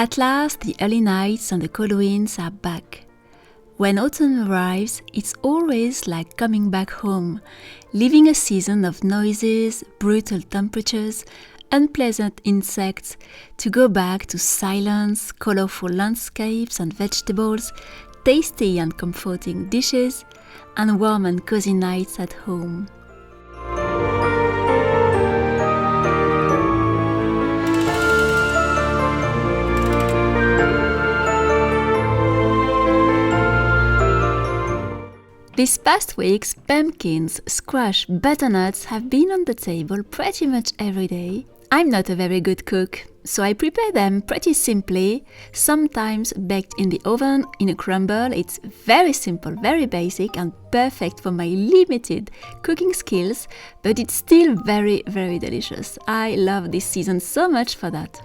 At last, the early nights and the cold winds are back. When autumn arrives, it's always like coming back home, leaving a season of noises, brutal temperatures, unpleasant insects, to go back to silence, colorful landscapes and vegetables, tasty and comforting dishes, and warm and cozy nights at home. These past weeks, pumpkins, squash, butternuts have been on the table pretty much every day. I'm not a very good cook, so I prepare them pretty simply, sometimes baked in the oven in a crumble. It's very simple, very basic and perfect for my limited cooking skills, but it's still very, very delicious. I love this season so much for that.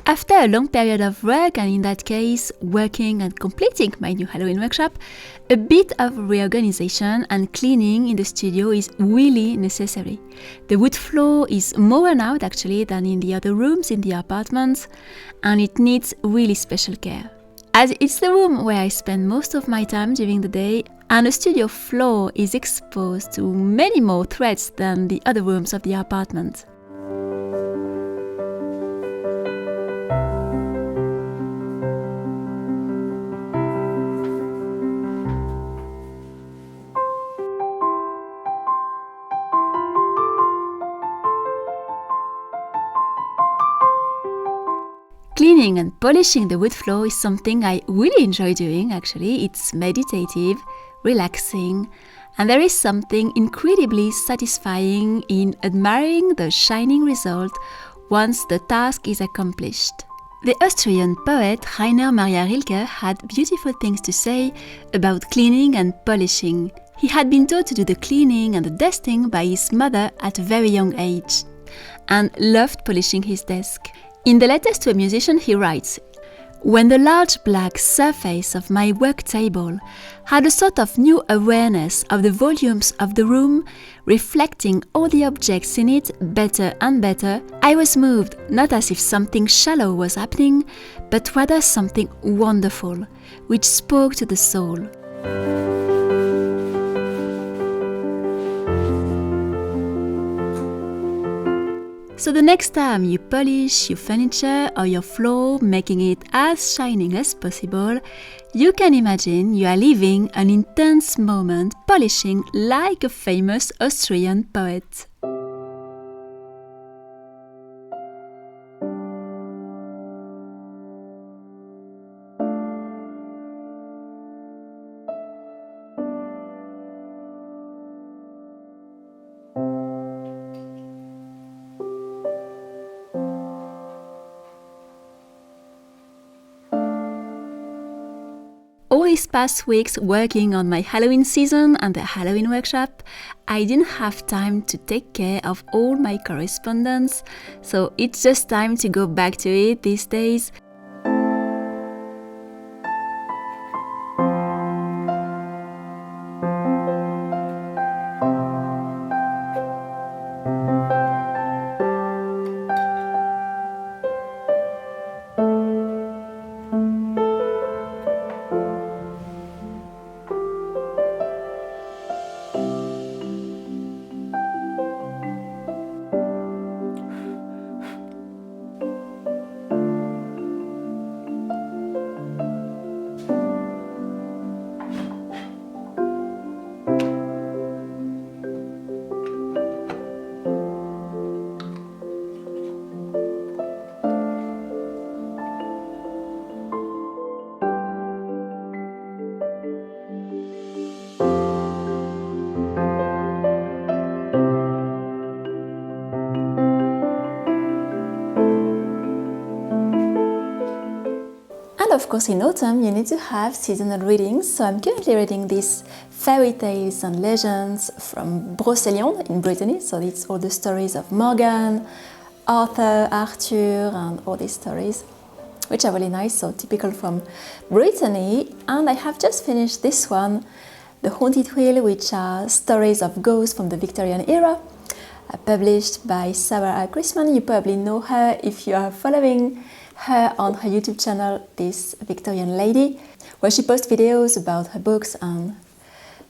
After a long period of work, and in that case, working and completing my new Halloween workshop, a bit of reorganization and cleaning in the studio is really necessary. The wood floor is more worn out actually than in the other rooms in the apartment, and it needs really special care. As it's the room where I spend most of my time during the day, and the studio floor is exposed to many more threats than the other rooms of the apartment. Cleaning and polishing the wood floor is something I really enjoy doing actually. It's meditative, relaxing, and there is something incredibly satisfying in admiring the shining result once the task is accomplished. The Austrian poet Rainer Maria Rilke had beautiful things to say about cleaning and polishing. He had been taught to do the cleaning and the dusting by his mother at a very young age, and loved polishing his desk. In the letters to a musician, he writes, "When the large black surface of my work table had a sort of new awareness of the volumes of the room, reflecting all the objects in it better and better, I was moved, not as if something shallow was happening, but rather something wonderful, which spoke to the soul." So the next time you polish your furniture or your floor, making it as shining as possible, you can imagine you are living an intense moment polishing like a famous Austrian poet. All these past weeks working on my Halloween season and the Halloween workshop, I didn't have time to take care of all my correspondence, so it's just time to go back to it these days. of course in autumn you need to have seasonal readings, so I'm currently reading these fairy tales and legends from Brocéliande in Brittany, so it's all the stories of Morgan, Arthur, and all these stories, which are really nice, so typical from Brittany. And I have just finished this one, The Haunted Wheel, which are stories of ghosts from the Victorian era, published by Sarah Chrisman. You probably know her if you are following her on her YouTube channel, this Victorian lady, where she posts videos about her books and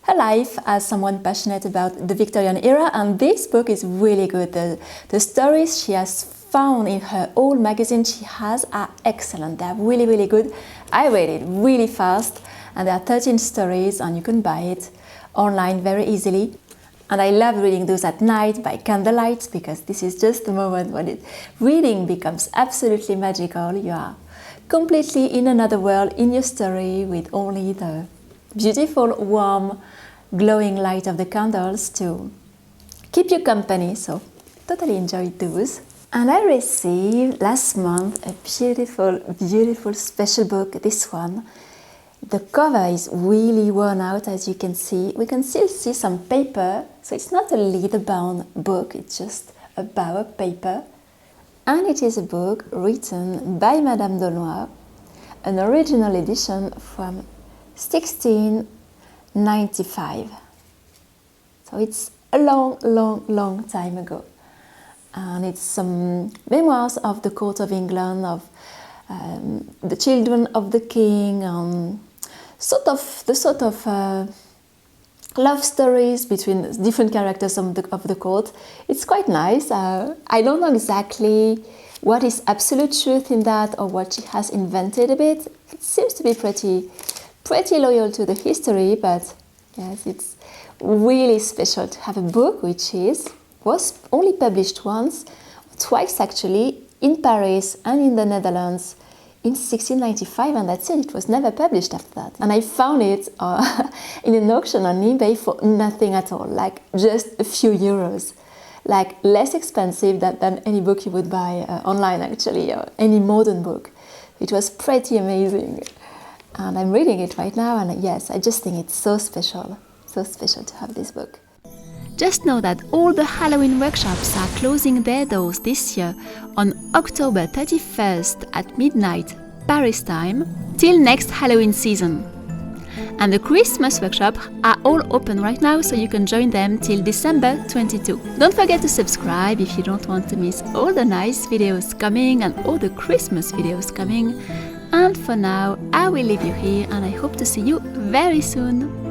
her life as someone passionate about the Victorian era. And this book is really good. The stories she has found in her old magazine she has are excellent. They are really, really good. I read it really fast, and there are 13 stories, and you can buy it online very easily. And I love reading those at night by candlelight, because this is just the moment when reading becomes absolutely magical. You are completely in another world in your story with only the beautiful, warm, glowing light of the candles to keep you company. So totally enjoyed those. And I received last month a beautiful, beautiful special book, this one. The cover is really worn out, as you can see. We can still see some paper, so it's not a leather-bound book, it's just a bound paper. And it is a book written by Madame d'Aulnoy, an original edition from 1695. So it's a long, long, long time ago. And it's some memoirs of the court of England, of the children of the king, the sort of love stories between different characters of the court. It's quite nice. I don't know exactly what is absolute truth in that or what she has invented a bit. It seems to be pretty loyal to the history, but yes, it's really special to have a book which was only published twice actually, in Paris and in the Netherlands in 1695, and that's it. It was never published after that. And I found it in an auction on eBay for nothing at all, like just a few euros, like less expensive than any book you would buy online actually, or any modern book. It was pretty amazing. And I'm reading it right now, and yes, I just think it's so special to have this book. Just know that all the Halloween workshops are closing their doors this year on October 31st at midnight, Paris time, till next Halloween season. And the Christmas workshops are all open right now, so you can join them till December 22. Don't forget to subscribe if you don't want to miss all the nice videos coming and all the Christmas videos coming. And for now, I will leave you here, and I hope to see you very soon.